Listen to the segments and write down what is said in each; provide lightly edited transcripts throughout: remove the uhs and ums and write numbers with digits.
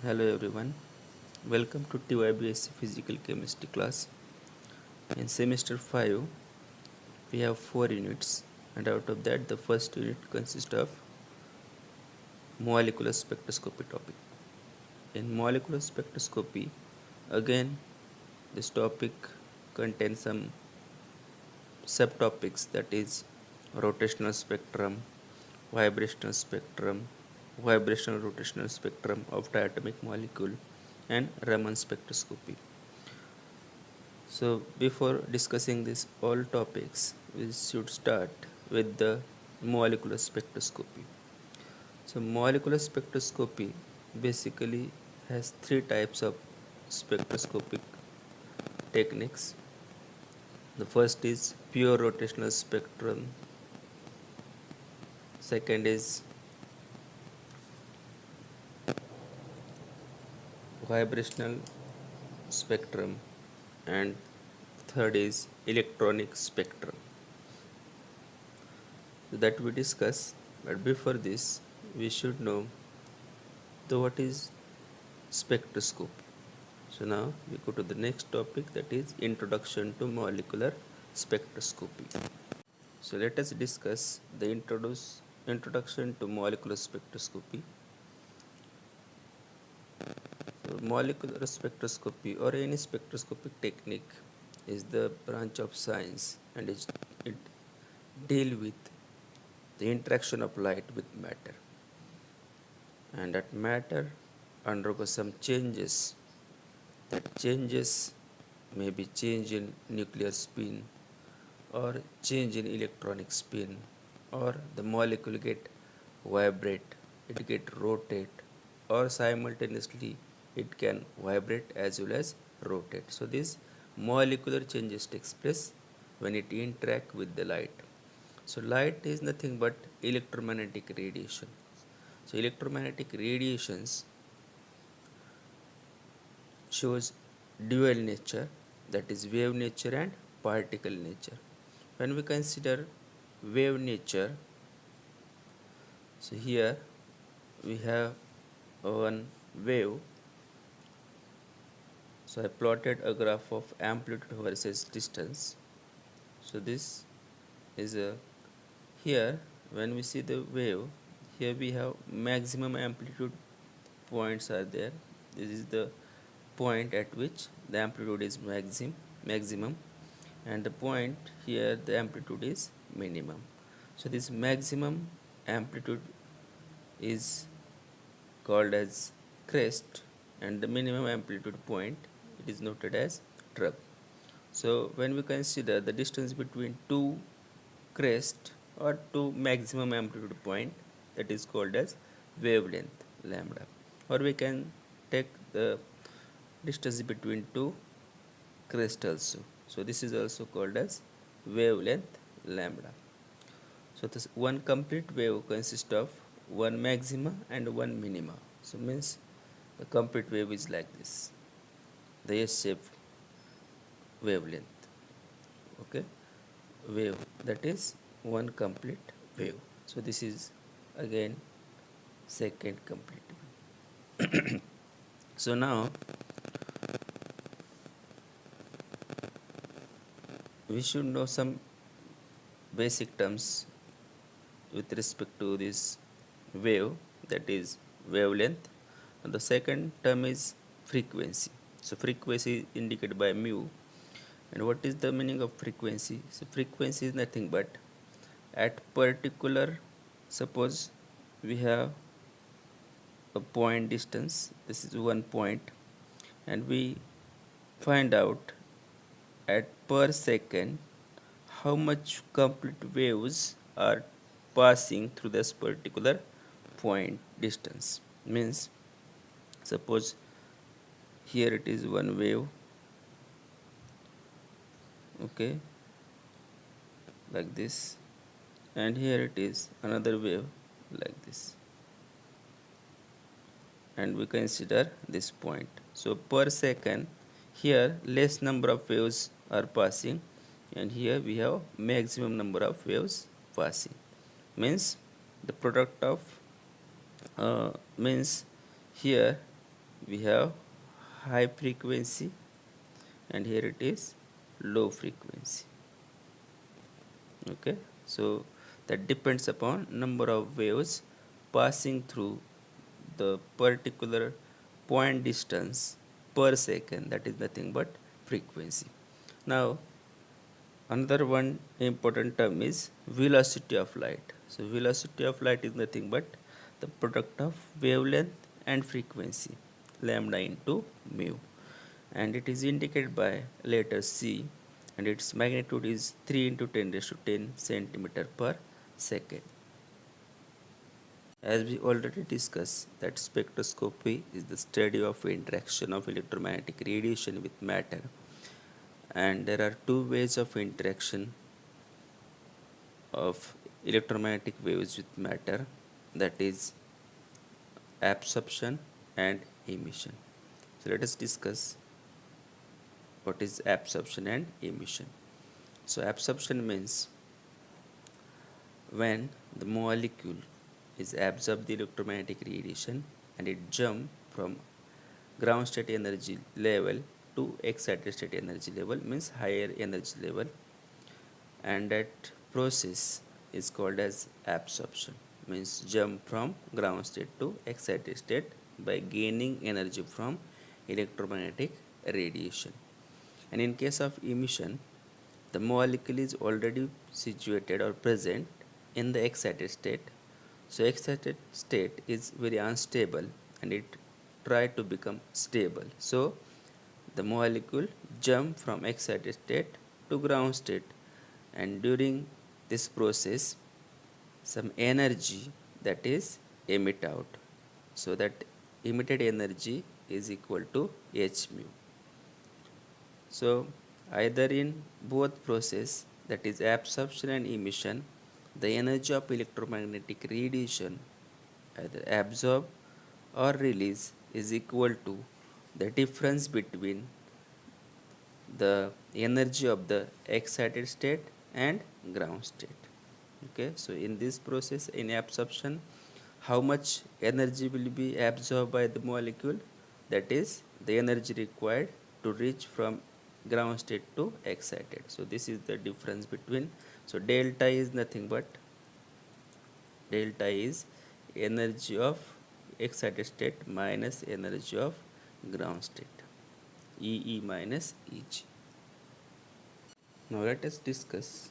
Hello everyone, welcome to TYBSc Physical Chemistry class. In semester 5, we have 4 units, and out of that, the first unit consists of molecular spectroscopy topic. In molecular spectroscopy, again, this topic contains some subtopics, that is rotational spectrum, vibrational vibrational rotational spectrum of diatomic molecule, and Raman spectroscopy. So before discussing these all topics, we should start with the molecular spectroscopy. So molecular spectroscopy basically has three types of spectroscopic techniques. The first is pure rotational spectrum. Second is vibrational spectrum, and third is electronic spectrum. So that we discuss, but before this, we should know what is spectroscopy. So now we go to the next topic, that is introduction to molecular spectroscopy. So let us discuss the introduction to molecular spectroscopy. So molecular spectroscopy or any spectroscopic technique is the branch of science, and it deal with the interaction of light with matter, and that matter undergoes some changes. That changes may be change in nuclear spin or change in electronic spin, or the molecule get vibrate, it get rotate, or simultaneously it can vibrate as well as rotate. So these molecular changes takes place when it interact with the light. So light is nothing but electromagnetic radiation. So electromagnetic radiations shows dual nature, that is wave nature and particle nature. When we consider wave nature, so here we have one wave. So I plotted a graph of amplitude versus distance. So this is a here when we see the wave, here we have maximum amplitude points are there. This is the point at which the amplitude is maximum, and the point here the amplitude is minimum. So this maximum amplitude is called as crest, and the minimum amplitude point, it is noted as trough. So when we consider the distance between two crest or two maximum amplitude point, that is called as wavelength lambda, or we can take the distance between two crest also. So this is also called as wavelength lambda. So this one complete wave consists of one maxima and one minima. So means the complete wave is like this, the S-shaped wavelength. Okay, wave, that is one complete wave. So this is again second complete wave. So now we should know some basic terms with respect to this wave, that is wavelength, and the second term is frequency. So frequency is indicated by mu, and what is the meaning of frequency? So frequency is nothing but at particular, suppose we have a point distance, this is one point, and we find out at per second how much complete waves are passing through this particular point distance. Means suppose here it is one wave, okay, like this, and here it is another wave like this, and we consider this point. So per second here less number of waves are passing, and here we have maximum number of waves passing. Means the product of means here we have high frequency, and here it is low frequency. Okay, so that depends upon number of waves passing through the particular point distance per second, that is nothing but frequency. Now another one important term is velocity of light. So velocity of light is nothing but the product of wavelength and frequency, lambda into mu, and it is indicated by letter C, and its magnitude is 3 into 10 raised to 10 centimeter per second. As we already discussed, that spectroscopy is the study of interaction of electromagnetic radiation with matter, and there are two ways of interaction of electromagnetic waves with matter, that is absorption and emission. So let us discuss what is absorption and emission. So absorption means when the molecule is absorbed the electromagnetic radiation and it jump from ground state energy level to excited state energy level, means higher energy level, and that process is called as absorption, means jump from ground state to excited state by gaining energy from electromagnetic radiation. And in case of emission, the molecule is already situated or present in the excited state. So excited state is very unstable and it try to become stable. So the molecule jump from excited state to ground state, and during this process some energy that is emit out. So that emitted energy is equal to h mu. So either in both process, that is absorption and emission, the energy of electromagnetic radiation either absorb or release is equal to the difference between the energy of the excited state and ground state. Okay, so in this process, in absorption, how much energy will be absorbed by the molecule, that is the energy required to reach from ground state to excited. So this is the difference between, so delta is nothing but delta is energy of excited state minus energy of ground state, EE minus EG. Now let us discuss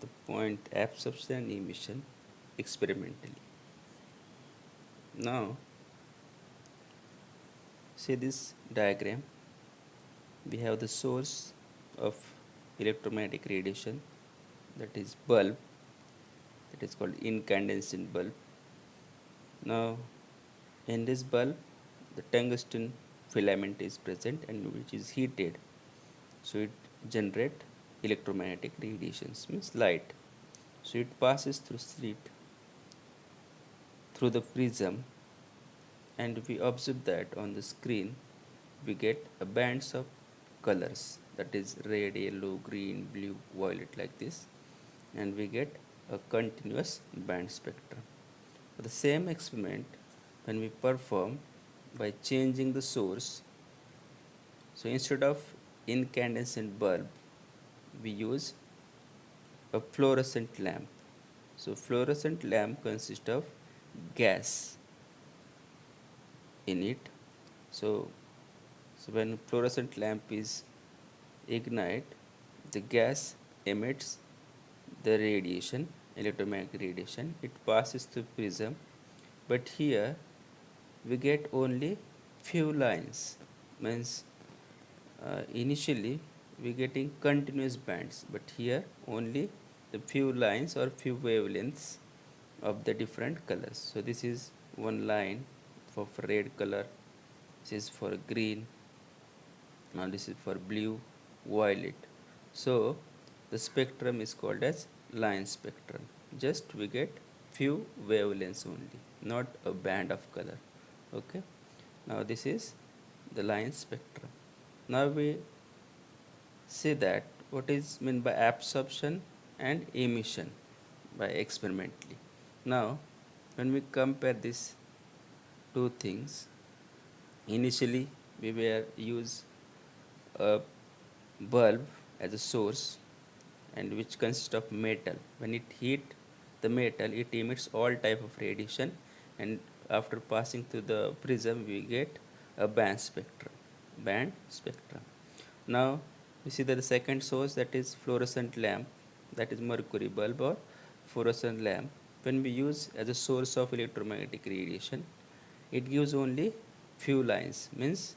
the point absorption and emission experimentally. Now see this diagram. We have the source of electromagnetic radiation, that is bulb, that is called incandescent bulb. Now in this bulb the tungsten filament is present and which is heated, so it generate electromagnetic radiations, means light. So it passes through slit through the prism, and we observe that on the screen we get a bands of colors, that is red, yellow, green, blue, violet, like this, and we get a continuous band spectrum. For the same experiment, when we perform by changing the source, so instead of incandescent bulb we use a fluorescent lamp. So fluorescent lamp consists of gas in it. So when fluorescent lamp is ignite, the gas emits the radiation, electromagnetic radiation. It passes through prism, but here we get only few lines, means initially we getting continuous bands, but here only the few lines or few wavelengths of the different colors. So this is one line for red color, this is for green, now this is for blue, violet. So the spectrum is called as line spectrum. Just we get few wavelengths only, not a band of color. Okay, now this is the line spectrum. Now we see that what is meant by absorption and emission by experimentally. Now when we compare these two things, Initially, we were use a bulb as a source, and which consists of metal. When it heat the metal, it emits all type of radiation, and after passing through the prism, we get a band spectrum. Band spectrum. Now we see that the second source, that is fluorescent lamp, that is mercury bulb or fluorescent lamp. When we use as a source of electromagnetic radiation, it gives only few lines, means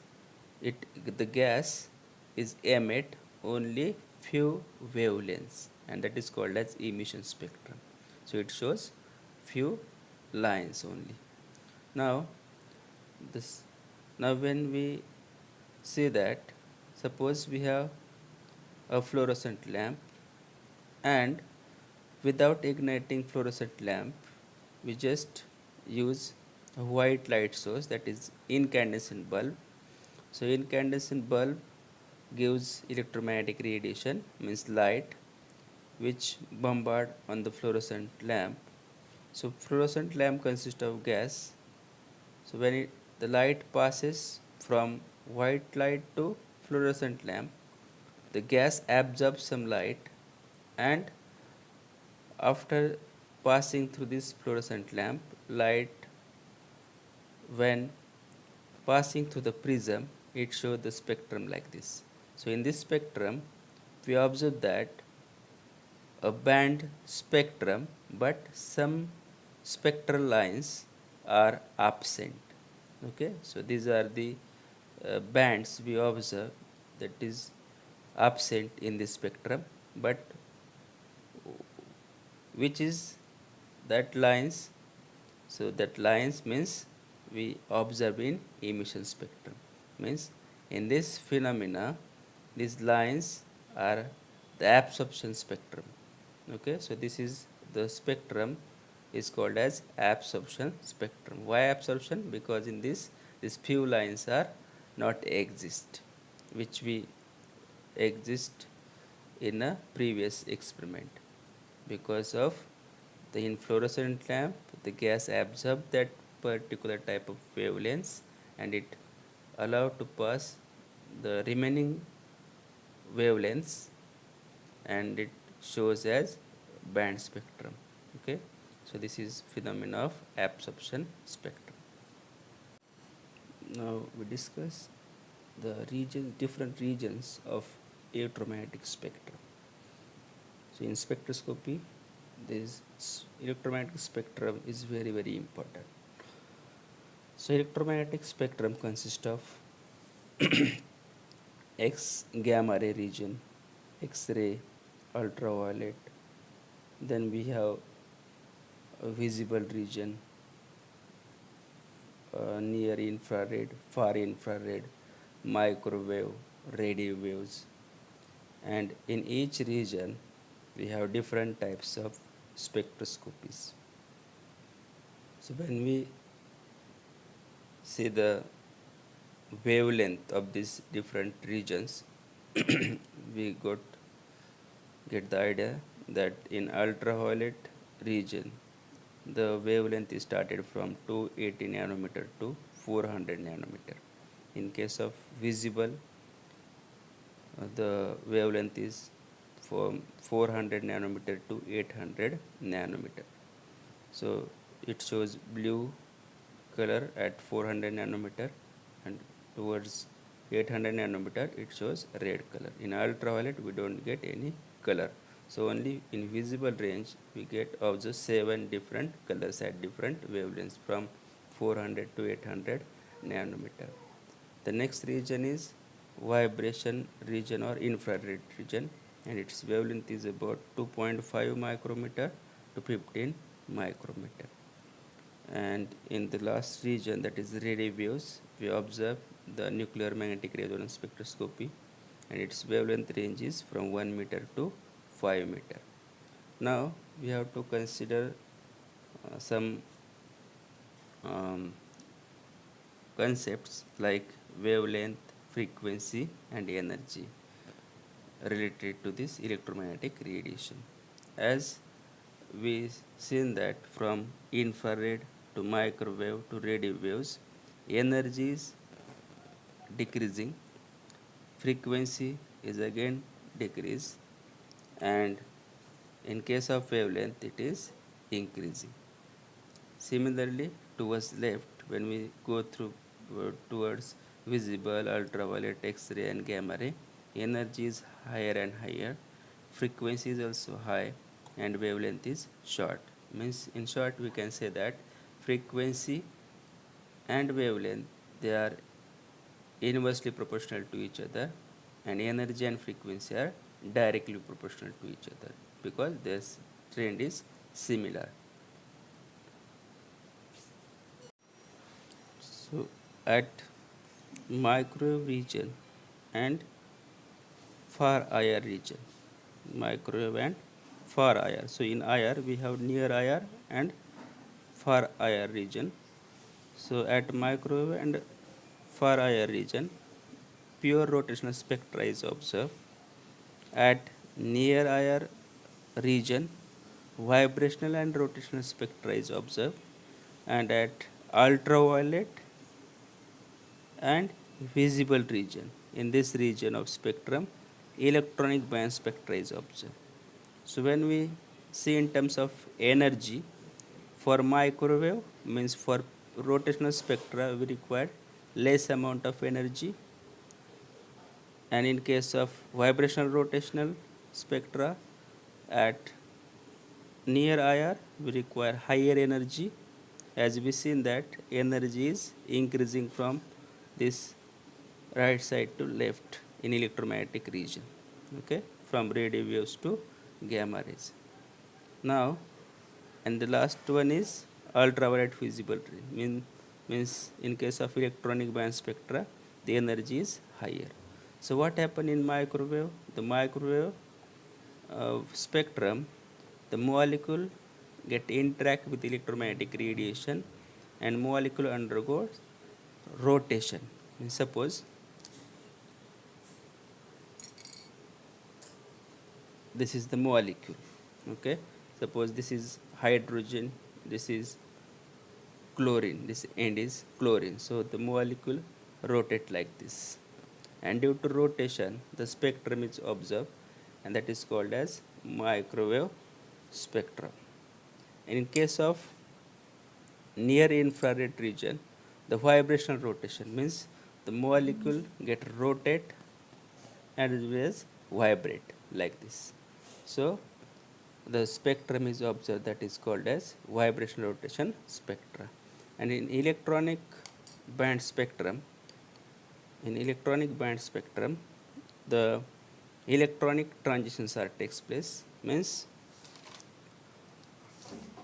it the gas is emit only few wavelengths, and that is called as emission spectrum. So it shows few lines only. Now this now when we see that, suppose we have a fluorescent lamp, and without igniting fluorescent lamp, we just use a white light source, that is incandescent bulb. So incandescent bulb gives electromagnetic radiation, means light, which bombard on the fluorescent lamp. So fluorescent lamp consists of gas. So when the light passes from white light to fluorescent lamp, the gas absorbs some light, and after passing through this fluorescent lamp, light, when passing through the prism, it shows the spectrum like this. So in this spectrum, we observe that a band spectrum, but some spectral lines are absent. Okay, so these are the bands we observe that is absent in the spectrum, but which is that lines. So that lines means we observe in emission spectrum, means in this phenomena these lines are the absorption spectrum. Okay, so this is the spectrum is called as absorption spectrum. Why absorption? Because in this these few lines are not exist, which we exist in a previous experiment. Because of the in fluorescent lamp, the gas absorb that particular type of wavelengths, and it allow to pass the remaining wavelengths, and it shows as band spectrum. Okay, so this is phenomena of absorption spectrum. Now we discuss the different regions of electromagnetic spectrum. So in spectroscopy, this electromagnetic spectrum is very important. So electromagnetic spectrum consists of X gamma ray region, X-ray, ultraviolet. Then we have a visible region, near infrared, far infrared, microwave, radio waves. And in each region, we have different types of spectroscopies. So when we see the wavelength of these different regions, we get the idea that in ultraviolet region, the wavelength is started from 280 nanometer to 400 nanometer. In case of visible, the wavelength is from 400 nanometer to 800 nanometer. So it shows blue color at 400 nanometer, and towards 800 nanometer it shows red color. In ultraviolet we don't get any color, so only in visible range we get of the 7 different colors at different wavelengths from 400 to 800 nanometer. The next region is vibration region or infrared region, and its wavelength is about 2.5 micrometer to 15 micrometer. And in the last region, that is radio waves, we observe the nuclear magnetic resonance spectroscopy, and its wavelength range is from 1 meter to 5 meter. Now we have to consider some um, concepts like wavelength, frequency, and energy related to this electromagnetic radiation. As we seen that from infrared to microwave to radio waves, energies decreasing, frequency is again decrease, and in case of wavelength it is increasing. Similarly, towards left, when we go through towards visible, ultraviolet, X-ray and gamma ray, energy is higher and higher, frequency is also high, and wavelength is short. Means in short we can say that frequency and wavelength, they are inversely proportional to each other, and energy and frequency are directly proportional to each other because this trend is similar. So at microwave region and far IR region, microwave and far IR. So in IR we have near IR and far IR region. So at microwave and far IR region, pure rotational spectra is observed. At near IR region, vibrational and rotational spectra is observed, and at ultraviolet and visible region, in this region of spectrum, electronic band spectra is observed. So when we see in terms of energy, for microwave means for rotational spectra we require less amount of energy, and in case of vibrational rotational spectra at near IR we require higher energy, as we seen that energy is increasing from this right side to left in electromagnetic region, okay, from radio waves to gamma rays. Now, and the last one is ultraviolet visible ray, means in case of electronic band spectra the energy is higher. So what happen in microwave? The microwave spectrum, the molecule get interact with electromagnetic radiation, and molecule undergoes rotation. Suppose this is the molecule, okay, suppose this is hydrogen, this is chlorine, this end is chlorine, so the molecule rotate like this, and due to rotation the spectrum is observed, and that is called as microwave spectrum. And in case of near infrared region, the vibrational rotation means the molecule get rotate and as well as vibrate like this. So the spectrum is observed, that is called as vibrational rotation spectra. And in electronic band spectrum, the electronic transitions are takes place, means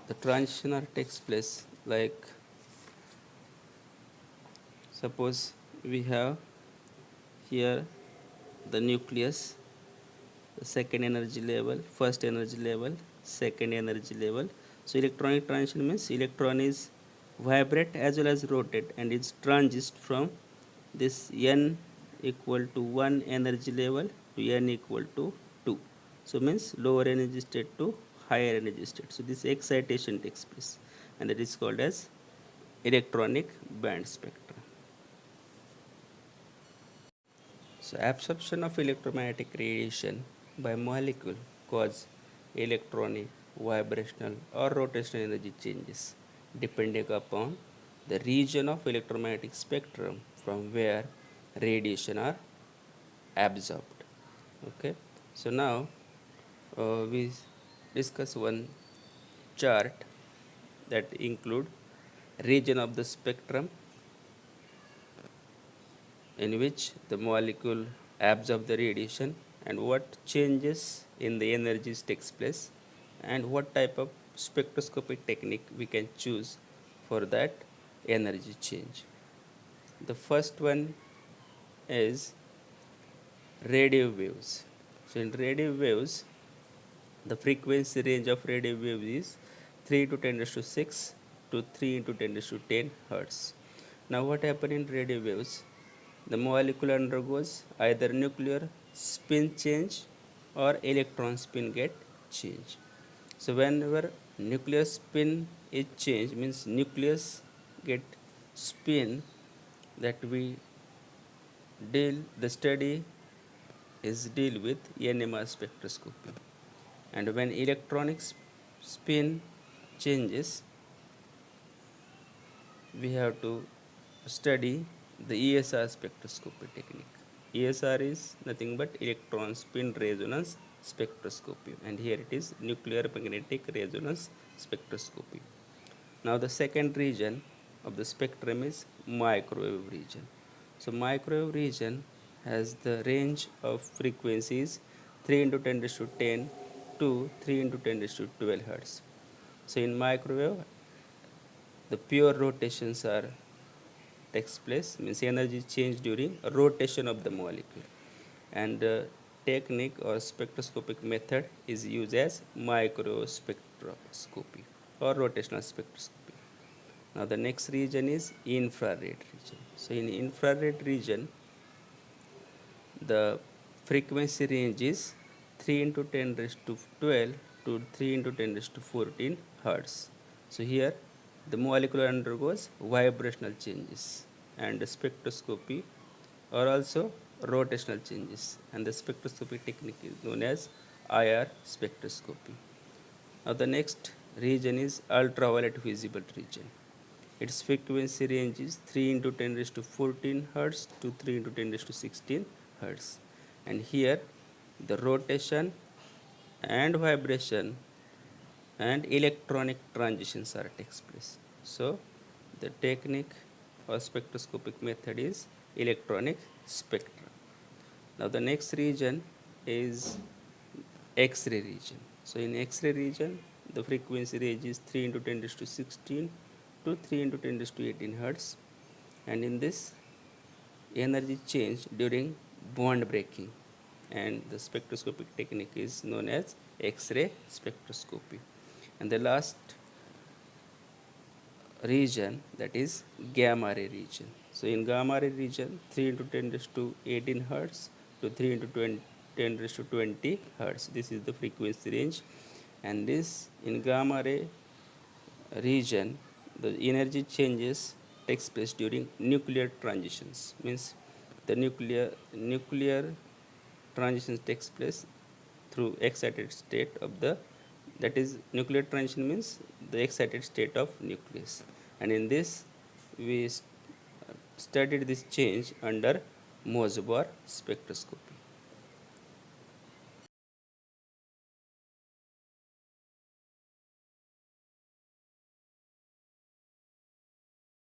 the transition are takes place like, suppose we have here the nucleus, the second energy level, first energy level, second energy level. So electronic transition means electron is vibrate as well as rotate, and it's transist from this n equal to 1 energy level to n equal to 2. So means lower energy state to higher energy state. So this excitation takes place, and that is called as electronic band spectra. So absorption of electromagnetic radiation by molecule cause electronic, vibrational or rotational energy changes depending upon the region of electromagnetic spectrum from where radiation are absorbed. Okay, so now we discuss one chart that include region of the spectrum in which the molecule absorb the radiation, and what changes in the energies takes place, and what type of spectroscopic technique we can choose for that energy change. The first one is radio waves. So in radio waves, the frequency range of radio waves is 3 to 10 raised to 6 to 3 into 10 raised to 10 hertz. Now what happens in radio waves? The molecule undergoes either nuclear spin change or electron spin get change. So whenever nuclear spin is changed, means nucleus get spin, that we the study is deal with NMR spectroscopy, and when electronic spin changes, we have to study the ESR spectroscopy technique. ESR is nothing but electron spin resonance spectroscopy, and here it is nuclear magnetic resonance spectroscopy. Now the second region of the spectrum is microwave region. So microwave region has the range of frequencies 3 into 10 raised to 10 to 3 into 10 raised to 12 hertz. So in microwave, the pure rotations are takes place, means energy change during rotation of the molecule, and technique or spectroscopic method is used as microspectroscopy or rotational spectroscopy. Now the next region is infrared region. So in infrared region, the frequency range is 3 into 10 raised to 12 to 3 into 10 raised to 14 hertz. So here the molecule undergoes vibrational changes, and the spectroscopy or also rotational changes, and the spectroscopy technique is known as IR spectroscopy. Now the next region is ultraviolet visible region. Its frequency range is 3 into 10 raised to 14 hertz to 3 into 10 raised to 16 hertz. And here the rotation and vibration and electronic transitions are takes place. So the technique or spectroscopic method is electronic spectra. Now the next region is X-ray region. So in X-ray region, the frequency range is 3 into 10 raised to 16 to 3 into 10 raised to 18 hertz, and in this energy change during bond breaking, and the spectroscopic technique is known as X-ray spectroscopy. And the last region, that is gamma ray region. So in gamma ray region, 3 into 10 raised to 18 hertz to 3 into 10 raised to 20 hertz. This is the frequency range, and this in gamma ray region, the energy changes takes place during nuclear transitions. Means the nuclear transitions takes place through excited state of the, that is nuclear transition means the excited state of nucleus, and in this we studied this change under Mosebar spectroscopy.